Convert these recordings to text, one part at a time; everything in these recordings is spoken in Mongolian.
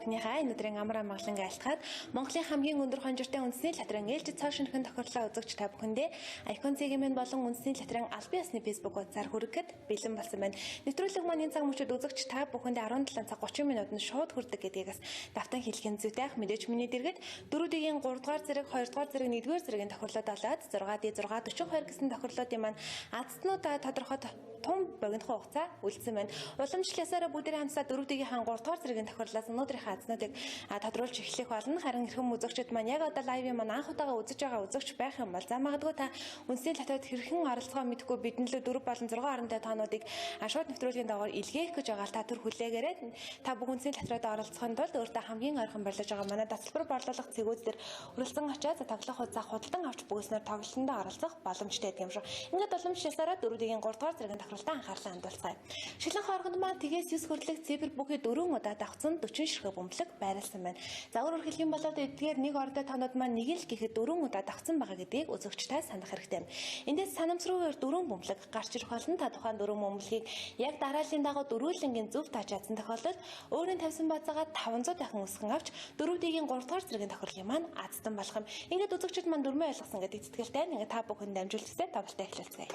Өнөөдрийн амар амгаланг айлтгаад Монголын хамгийн өндөр хонжиртой үндэсний латрын ээлжид цааш шинхэн тохиолдлоо үзэгч та бүхэндээ Icon CG-ийн болон үндэсний латрын аль биесны Facebook хуудасаар хүрэхэд бэлэн болсон байна. Нэвтрүүлэг маань энэ цаг мөчид үзэгч та бүхэндээ 17 цаг 30 минутанд шууд хүрдэг гэдгээс давтан хэлхийн зүйтэй ах мэдээж миний дэргэд 4D-ийн 3 дугаар зэрэг 2 дугаар зэрэг 1 дугаар зэргийн тохиолдлоо долоод 6D 642 гэсэн тохиолдлуудын маань азтнуудаа тодорхой том богино хугацаа үлдсэн байна. Уламжлалсаараа бүгдээ хамтдаа 4D-ийн 3 дугаар зэргийн тохиолдлоос өнөөдрийнхээ азнуудыг тодруулж эхлэх болно. Харин эрхэм үзэгчид маань яг одоо лайвын маань анх удаага үзэж байгаа үзэгч байх юм бол за магадгүй та үндэсний латвад хэрхэн оролцохоо мэдэхгүй бидэн л 4 болон 6 хоорондоо тоонуудыг шууд нэвтрүүлгийн дагавар илгээх гэж байгаа л та түр хүлээгээрэй. Та бүх үндэсний латвад оролцохын тулд өөртөө хамгийн ойрхон барьж байгаа манай таталбар борлуулах цэгүүд дээр урилсан очиад тоглох хугацаа худалдан авч бүгснээр тоглолтонд оролцох боломжтой гэдэг юм шиг. Ингээд уламжлалсаараа 4D-ийн 3 дугаар зэргийн тохиолдолд анхаарлаа хандуулцгаая. Шилэн хооргонд маань тгээс 9 хүртэлх цифр бүхий 4 удаа давхцсан 40 ширхэг бөмбөлөг байрласан байна. За өөрөөр хэлэх юм бол эдгээр нэг ордоо тоонууд маань нэг л гэхэд 4 удаа давхцсан байгаа гэдгийг үзэгчтэй санах хэрэгтэй. Эндээс санамсруугаар 4 бөмбөлөг гарч ирэх болно. Та тухайн 4 бөмбөлгийг яг дарааллын дагуу дөрвөлнгийн зөв тааж чадсан тохиолдолд өөрийн тавьсан бацаагаа 500 дахин өсгөн авч 4D-ийн 3 дугаар зэргийн тохиолдлын маань азтан болох юм. Ингээд үзэгчид маань дөрмөө ойлгосон гэдэг сэтгэлтэй ингээд та бүхэнд дамжуулж үзээ тоглолтоо эхлүүлцгээе.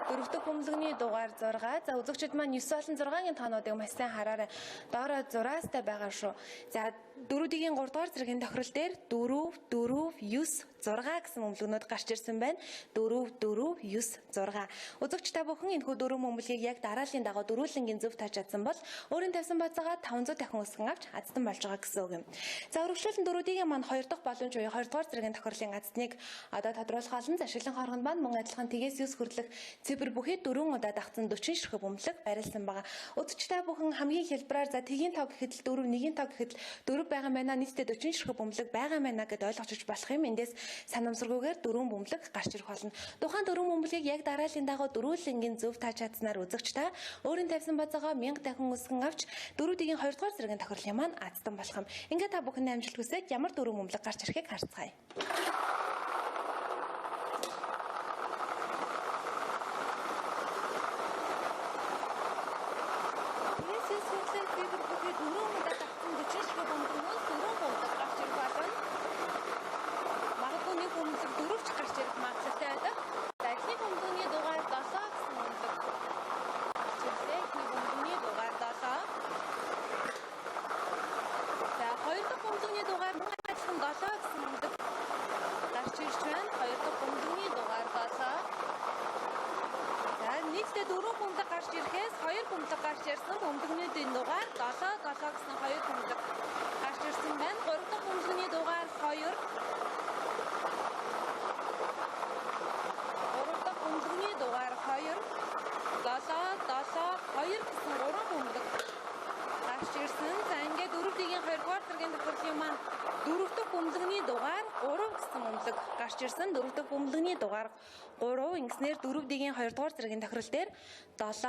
Дөрөвдөг бөмбөлөгний дугаар 6. За үзэгчид маань 9 болон 6-гийн тоонуудыг маш сайн хараарай. Доороо 6-тай байгаа шүү. За 4D-ийн 3 дугаар зэргийн тохирол дээр 4, 4, 9, 6 гэсэн бөмбөлгнүүд гарч ирсэн байна. 4, 4, 9, 6. Үзэгч та бүхэн энэхүү 4 бөмбөлгийг яг дарааллын дагуу дөрвөлнгийн зөв тааж чадсан бол өөрийн тавьсан бацаагаа 500 дахин өсгөн авч азтан болж байгаа гэсэн үг юм. За үргэлжлүүлэн 4D-ийн маань 2 дахь боломж буюу 2 дугаар зэргийн тохирлын азныг одоо тодруулах олон за шилэн хооргонд маань мөн адилхан тгээс 9 хүртэлх цифр бүхий 4 удаа давхцсан 40 ширхэг бөмбөлөг байрласан байгаа. Үзэгч та бүхэн хамгийн хэлбэрээр за тгийн тав гэхэд л 4, 1-ийн тав гэхэд л 4 байгаа байна. Нийтдээ 40 ширхэг бөмбөлөг байгаа байна гэдээ ойлгож болох юм. Эндээс санамсаргүйгээр 4 бөмбөлөг гарч ирэх болно. Тухайн 4 бөмбөлгийг яг дарааллын дагуу дөрвөлнгийн зөв тааж чадсанаар үзэгч та өөрийн тавьсан бацаагаа 1000 дахин өсгөн авч 4D-ийн 2 дугаар зэргийн тохирлын маань азтан болох юм. Ингээд та бүхэн амжилт хүсээд ямар 4 бөмбөлөг гарч ирэхийг харцгаая. Нийтдээ 4 бөмбөлөг гарч ирэхээс 2 бөмбөлөг гарч ирсэн. Бөмбөлгнүүдийн дугаар 7 гэсэн 2 бөмбөлөг гарч ирсэн байна. 3 дахь бөмбөлгний дугаар 2. 3 дахь бөмбөлгний дугаар 2. 7 2 гэсэн 3 бөмбөлөг гарч ирсэн. За ингээд 4D-ийн 2 дугаар зэргийн тохиолдлын маань 4 дахь бөмбөлгний дугаар 3 гэсэн бөмбөлөг гарч ирсэн. 4 дахь бөмбөлгний дугаар 3 ингэснээр 4D-ийн 2 дугаар зэргийн тохирол дээр 7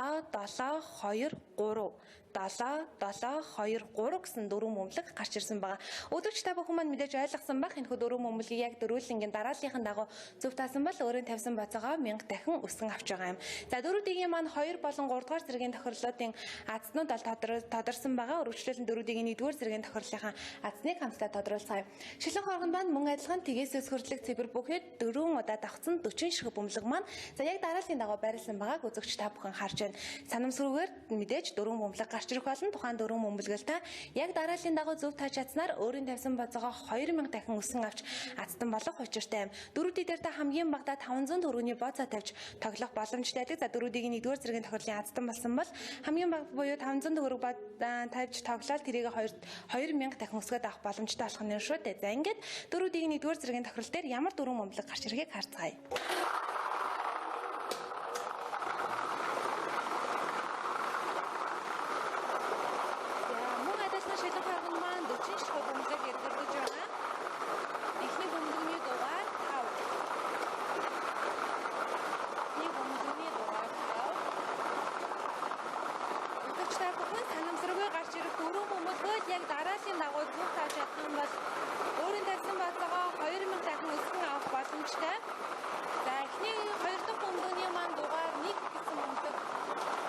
2 3 гэсэн 4 бөмбөлөг гарч ирсэн байгаа. Өдөрч та бүхэн маань мэдээж ойлгосон байх. Энэхүү 4 бөмбөлгийг яг дөрвөлнгийн дарааллынхаа дагуу зөв таасан бол өөрийн тавьсан бацаагаа 1000 дахин өсгөн авч байгаа юм. За 4D-ийн маань 2 болон 3 дугаар зэргийн тохирлуудын азнууд аль тодорсон байгаа. Үргэлжлүүлэн 4D-ийн 1-р зэргийн тохирлынхаа азныг хамтдаа тодруулцгаая. Шилэн хооргонд маань мөн адилхан тгээс хүртэлх цифр бүхэд 4 удаа давхцсан 40 ширхэг бөмбөлөг маань за яг дарааллын дагуу байрласан байгааг үзэгч та бүхэн харж байна. Санамсруугаар мэдээж 4 бөмбөлөг гарч гарч ирэх болон тухайн дөрвөн бөмбөлгөлтэй яг дарааллын дагуу зөв тааж чадсанаар өөрийн тавьсан бацаага 2000 дахин өсгөн авч азтан болох учиртай юм. Дөрүүдийн дээр та хамгийн багадаа 500 төгрөгийн боцоо тавьж тоглох боломжтой байдаг. За дөрүүдийн 1-р зэргийн тохиолын азтан болсон бол хамгийн бага буюу 500 төгрөг тавьж тоглоод тэрийг 2000 дахин өсгөөд авах боломжтой болох нь шүү дээ. За ингээд дөрүүдийн 1-р зэргийн тохиол дээр ямар дөрвөн бөмбөлөг гарч ирэхийг харцгаая. Яг дарааллын дагуу зөв тааж чадах юм бол өөрийн тавьсан бацаагаа 2000 дахин өсгөн авах боломжтой. За эхний 2 дахь бөмбөгний маань дугаар 1 гэсэн бөмбөг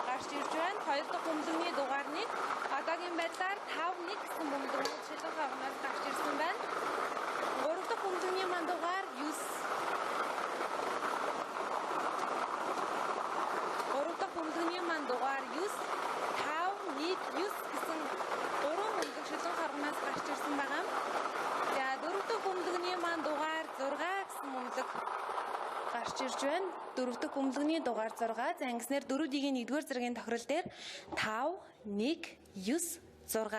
гарч ирж байна. 2 дахь бөмбөгний дугаар 1. Одоогийн байдлаар 5-1 гэсэн бөмбөг шилэн хавнаас гарч ирсэн байна. 3 дахь бөмбөгний маань дугаар 9. 3 дахь бөмбөгний маань дугаар 9. 5-1 9 гэсэн шилэн харгунаас гарч ирсэн байгаа. За дөрөв дэх бөмбөгний маань дугаар 6 гэсэн бөмбөг гарч ирж байна. Дөрөв дэх бөмбөгний дугаар 6. За ингэснээр дөрүүдийн 1-р зэргийн тохирол дээр 5 1 9 6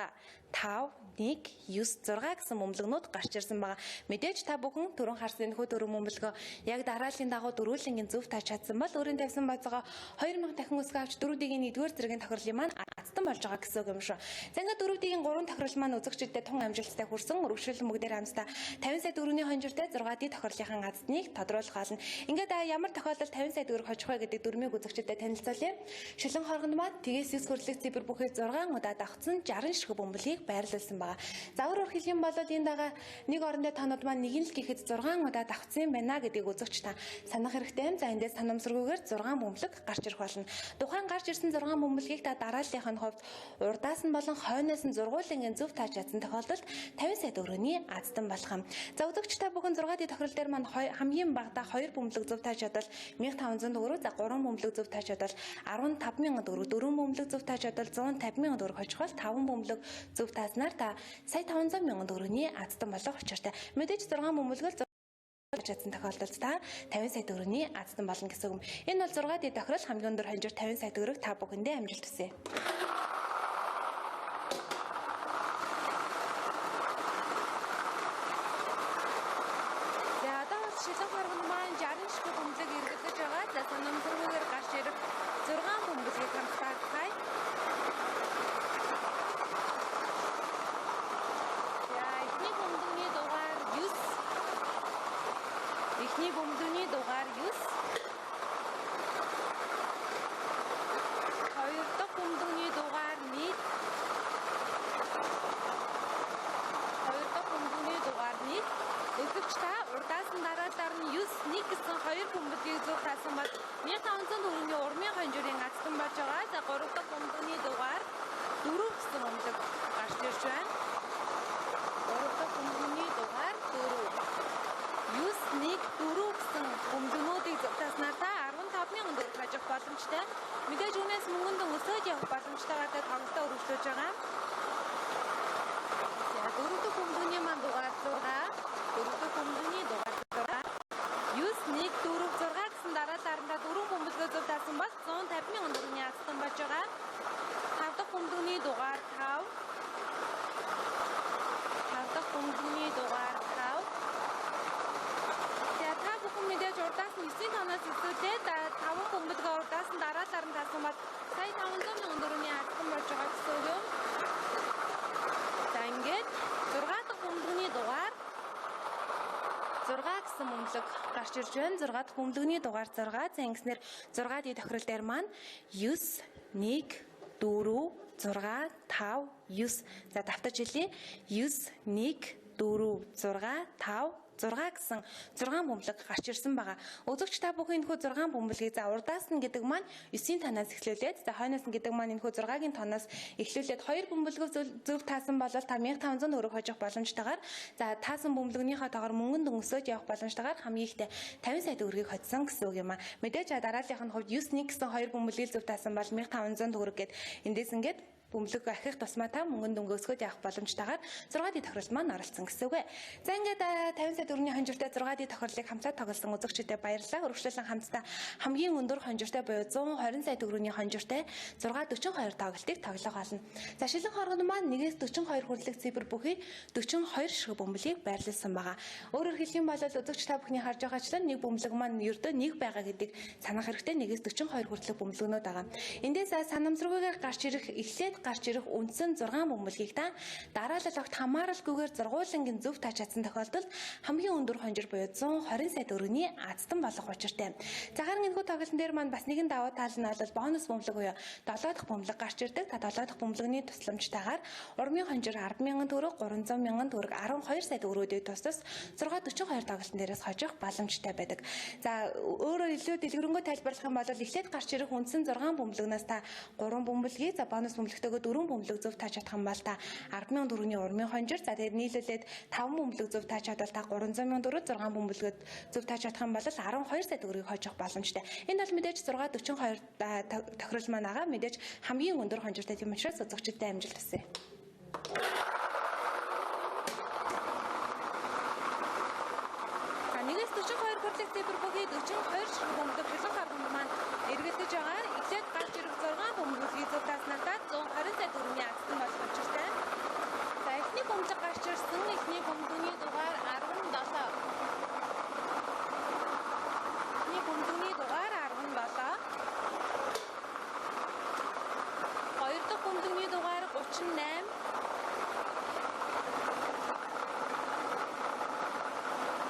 5 1 9 6 гэсэн бөмбөлгнүүд гарч ирсэн байгаа. Мэдээж та бүхэн түрүүн харсан энэхүү дөрвөн бөмбөлгөө яг дарааллын дагуу дөрвөлнгийн зөв тааж чадсан бол өөрийн тавьсан бацаагаа 2000 дахин өсгөө авч дөрүүдийн 1-р зэргийн тохиолын маань азтан болж байгаа гэсэн үг юм шүү. За ингээд дөрүүдийн 3 тохирол маань үзэгчдэд тун амжилттай хүрсэн. Өргөжлөл мөгдөр амстай 50 сая төгрөгийн хонжиртай 6D тохиолынхан азтныг тодруулах болно. Ингээд ямар тохиолдолд 50 сая төгрөг хожих вэ гэдэг дүрмийг үзэгчдэд танилцуулъя. Шилэн хоргонд маань тгээс 9 хүрлэх цифр бүхий 6 удаа давхцсан 60 ширхэг бөмбөлийг байрлуулсан байна. За өөрөөр хэлэх юм бол энэ дагаа нэг орондоо танууд маань нэг л гэхэд 6 удаа давхцсан байна гэдгийг үзэгч та санах хэрэгтэй юм. За эндээс санамсаргүйгээр 6 бөмбөлөг гарч ирэх болно. Тухайн гарч ирсэн 6 бөмбөлгийг та дарааллынхаа хувьд урдаас нь болон хойноос нь зургуулынгийн зөв тааж чадсан тохиолдолд 50 сая төгрөгийн азтан болох юм. За үзэгч та бүхэн 6D тохирол дээр маань хамгийн багадаа 2 бөмбөлөг зөв тааж чадвал 1500 төгрөг, за 3 бөмбөлөг зөв тааж чадвал 15000 төгрөг, 4 бөмбөлөг зөв тааж чадвал 150000 төгрөг хожих бол 5 бөмбөлөг зөв тааснаар та сая 500,000 төгрөгийн азтан болох учиртай. Мэдээж 6 бөмбөлгөл чадсан тохиолдолд та 50 сая төгрөгийн азтан болно гэсэн үг. Энэ бол 6D тохирол хамгийн өндөр хонжир 50 сая төгрөг та бүхэндээ амжилт хүсье. Шилэн хоргонд маань 60 ширхэг бөмбөлөг эргэлдэж байгаа. За санамсаргүйгээр гарч ирэх 6 бөмбөлгийг хамтдагтай. За эхний бөмбөгний дугаар 9. Эхний бөмбөгний дугаар 9. Хоёр дахь бөмбөгний дугаар 1. Хоёр дахь бөмбөгний дугаар 1. Үзэгч та урдаас нь дараалаар нь 9-1 гэсэн 2 бөмбөлгийг зөв таасан бол 1500 төгрөгийн урмын хонжирын азтан болж байгаа. За 3 дахь бөмбөгний дугаар 4 гэсэн бөмбөлөг гарч ирж байна. 3 дахь бөмбөгний дугаар 4. 9-1 4 гэсэн бөмбөлгүүдийг зөв тааснаар та 15000 төгрөг хожих боломжтой. Мэдээж үүнээс мөнгөнд өсөж явах боломжтойгоор тоглолтоо өргөжлөж байгаа. За 4 дахь бөмбөгний маань дугаар 6. 4 дахь бөмбөгний дугаар 6. 9-1 4 6 гэсэн дараалалаар нь 4 бөмбөлгөө зөв таасан бол 150,000 төгрөгийн азтан болж байгаа. 5 дахь бөмбөгний дугаар 5. 5 дахь бөмбөгний дугаар 5. За та бүхэн мэдээж урдаас нь 9-ийн тоноос өсөлтөө 5 бөмбөлгөө урдаас нь дараалалаар нь таасан бол сая 500,000 төгрөгийн азтан болж байгаа гэсэн үг юм. За ингээд 6 дахь бөмбөгний дугаар 6 гэсэн бөмбөлөг гарч ирж байна. 6 дахь бөмбөлөгний дугаар 6. За ингэснээр 6D тохирол дээр маань 9 1 4 6 5 9. За давтаж хэлье. 9 1 4 6 5 6 гэсэн 6 бөмбөлөг гарч ирсэн байгаа. Үзэгч та бүхэн энэхүү 6 бөмбөлгийг за урдаас нь гэдэг маань 9-ийн тоноос эхлүүлээд за хойноос нь гэдэг маань энэхүү 6-гийн тоноос эхлүүлээд 2 бөмбөлгөө зөв таасан бол та 1500 төгрөг хожих боломжтойгоор за таасан бөмбөлгийнхаа тоогоор мөнгөнд өсөж явах боломжтойгоор хамгийн ихтэй 50 сая төгрөгийг хоцсон гэсэн үг юм а. Мэдээж дарааллынх нь хувьд 9-1 гэсэн 2 бөмбөлгийг зөв таасан бол 1500 төгрөг гээд эндээс ингээд бөмбөлөг ахих тусмаа та мөнгөнд өнгөөсгöd явах боломжтойгоор 6D тохирол маань оролцсон гэсэн үг. За ингээд 50 сая төгрөгийн хонжиртай 6D тохирлыг хамтдаа тоглосон үзэгчдэд баярлалаа. Өргөжлөлийн хамтдаа хамгийн өндөр хонжиртай буюу 120 сая төгрөгийн хонжиртай 642 тоглолтыг тоглох болно. За шилэн хоргонд маань 1-42 хүрлэг цифр бүхий 42 ширхэг бөмбөлийг байрлуулсан байгаа. Өөрөөр хэлэх юм бол үзэгч та бүхний харж байгаачлан нэг бөмбөлөг маань ердөө нэг байгаа гэдгийг санах хэрэгтэй. 1-42 хүртэлх бөмбөлгөнүүд байгаа. Эндээс санамсаргүйгээр гарч ирэх үндсэн 6 бөмбөлгийг та дараалал огт хамааралгүйгээр зургуулангийн зөв тааж чадсан тохиолдолд хамгийн өндөр хонжир буюу 120 сая төгрөгийн азтан болох учиртай. За харин энэхүү тоглолтын дээр маань бас нэгэн давуу тал нь бол бонус бөмбөлөг буюу 7 дахь бөмбөлөг гарч ирдэг. Та 7 дахь бөмбөлөгний тусламжтайгаар урмын хонжир 10,000 төгрөг, 300,000 төгрөг, 12 сая төгрөгүүдийг тусдас 642 тоглолтын дээрээс хожих боломжтой байдаг. За өөрөөр илүү дэлгэрэнгүй тайлбарлах юм бол эхлээд гарч ирэх үндсэн 6 бөмбөлгнөөс та 3 бөмбөлгийг за бонус бөмбөлөгтэйгөө 4 бөмбөлөг зөв тааж чадах юм бол та 10,000 төгрөгийн урмын хонжир за тэгээд нийлүүлээд 5 бөмбөлөг зөв тааж чадвал та 300,000 төгрөг 6 бөмбөлгөд зөв тааж чадах юм бол 12 сая төгрөгийг хожих боломжтой. Энэ бол мэдээж 642 тохирол маань байгаа. Мэдээж хамгийн өндөр хонжиртай тийм учраас үзэгчдэд амжилт хүсье. За 1-42 хүрлэг цифр бүхий 42 ширхэг бөмбөлөг шилэн хоргонд маань эргэлдэж байгаа. Эхлээд гарч ирэх 6 бөмбөлгийг зөв тааснаа 120 сая төгрөгийн азтан болох учиртай. За эхний бөмбөлөг гарч ирсэн. Эхний бөмбөлөгийн дугаар 17. Эхний бөмбөлөгийн дугаар 17. Хоёр дахь бөмбөлөгийн дугаар 38.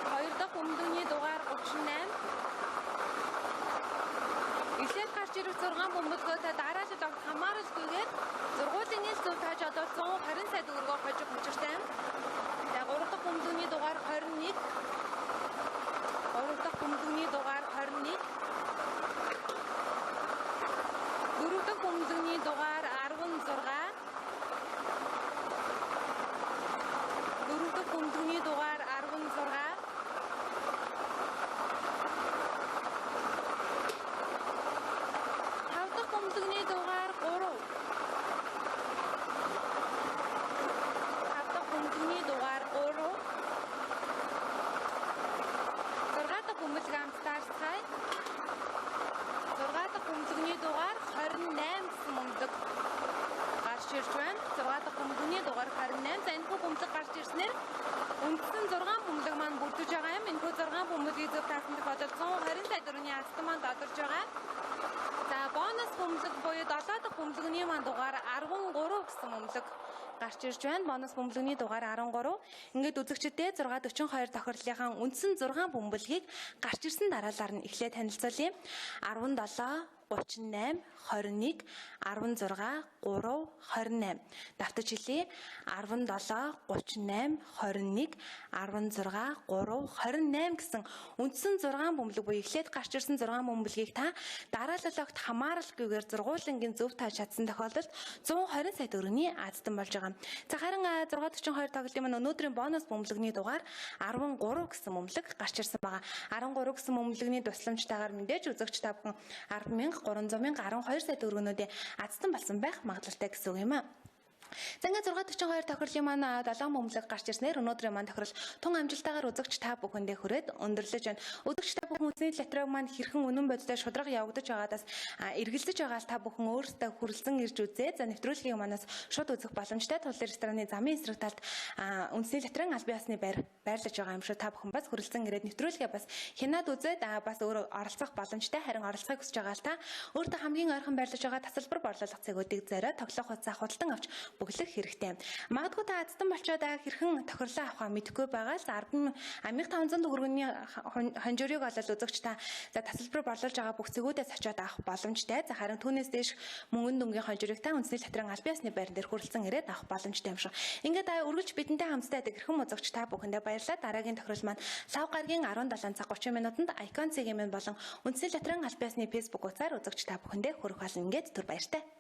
Хоёр дахь бөмбөлөгийн дугаар 38. Эхлээд гарч ирэх 6 бөмбөлгөө та дараалал огт хамааралгүйгээр зургуулын ил зөв тааж одоо 120 сая төгрөгөөр хожих учиртай. За 3 дахь бөмбөлөгийн дугаар 21. 3 дахь бөмбөлөгийн дугаар 21. 4 дахь бөмбөлөгийн дугаар 16. 4 дахь бөмбөлөгийн дугаар 16. 5 дахь бөмбөлөгийн дугаар 3. 5 дахь бөмбөлөгийн дугаар 3. 6 дахь бөмбөлөг амтаарцгаая. 6 дахь бөмбөлөгийн дугаар 28 гэсэн бөмбөлөг гарч ирж байна. 6 дахь бөмбөлөгийн дугаар 28. За энэхүү бөмбөлөг гарч ирснээр үндсэн 6 бөмбөлөг маань бүрдэж байгаа юм. Энэхүү 6 бөмбөлгийг зөв таасан тохиолдолд 120 сая төгрөгийн азтан маань додорж байгаа. За бонус бөмбөлөг буюу 7 дахь бөмбөлөгний маань дугаар 13 гэсэн бөмбөлөг гарч ирж байна. Бонус бөмбөлөгний дугаар 13. Ингээд үзэгчдэд 642 тохирлынхаа үндсэн 6 бөмбөлгийг гарч ирсэн дараалалаар нь эхлээд танилцуулъя. 17 38 21 16 3 28 давтаж хэлье 17 38 21 16 3 28 гэсэн үндсэн 6 бөмбөлөг буюу эхлээд гарч ирсэн 6 бөмбөлгийг та дараалал огт хамааралгүйгээр зургуулангийн зөв тааж чадсан тохиолдолд 120 сая төгрөгийн азтан болж байгаа. За харин 642 тоглолтын маань өнөөдрийн бонус бөмбөлөгний дугаар 13 гэсэн бөмбөлөг гарч ирсэн байгаа. 13 гэсэн бөмбөлөгний тусламжтайгаар мэдээж үзэгч та бүхэн 10,000 300,000 12 сая төгрөгнүүдийн азтан болсон байх магадлалтай гэсэн үг юм аа. За ингээд 642 тохирлын маань 7 бөмбөлөг гарч ирснээр өнөөдрийн маань тохирол тун амжилтаагаар үзэгч та бүхэндээ хүрээд өндөрлөж байна. Үзэгч та бүхэн үсний лотерейг маань хэрхэн үнэн бодистой шударга явагдаж байгаадаас эргэлдэж байгаа та бүхэн өөрсдөө хүрэлцэн ирж үзээ. За нэвтрүүлгийг манаас шууд үзэх боломжтой. Тул рестораны замын эсрэг талд үсний лотерейн аль биесны байрлаж байгаа юм шиг та бүхэн бас хүрэлцэн ирээд нэвтрүүлгээ бас хянаад үзээд бас өөрөө оролцох боломжтой. Харин оролцохыг хүсэж байгаа л та өөртөө хамгийн ойрхон байрлаж байгаа тасалбар борлуулах цэгүүдийг зориод тоглох хугацаа худалдан авч бүглэх хэрэгтэй. Магадгүй та азтан болчоод хэрхэн тохирлоо авахаа мэдэхгүй байгаа л 1500 төгрөгийн хонжирыг олол үзэгч та за тасалбар борлуулж байгаа бүх цэгүүдээс очиод авах боломжтой. За харин түүнээс дээш мөнгөн дүнгийн хонжирыг та үндэсний лотерейн аль биесны байран дээр хүрэлцэн ирээд авах боломжтой юм шиг. Ингээд үргэлж бидэнтэй хамтдаа хэрхэн үзэгч та бүхэндээ баярлалаа. Дараагийн тохирол маань лав гарагийн 17 цаг 30 минутанд Icon CGM болон үндэсний лотерейн аль биесны Facebook хуудасаар үзэгч та бүхэндээ хүрэх болно. Ингээд түр баяртай.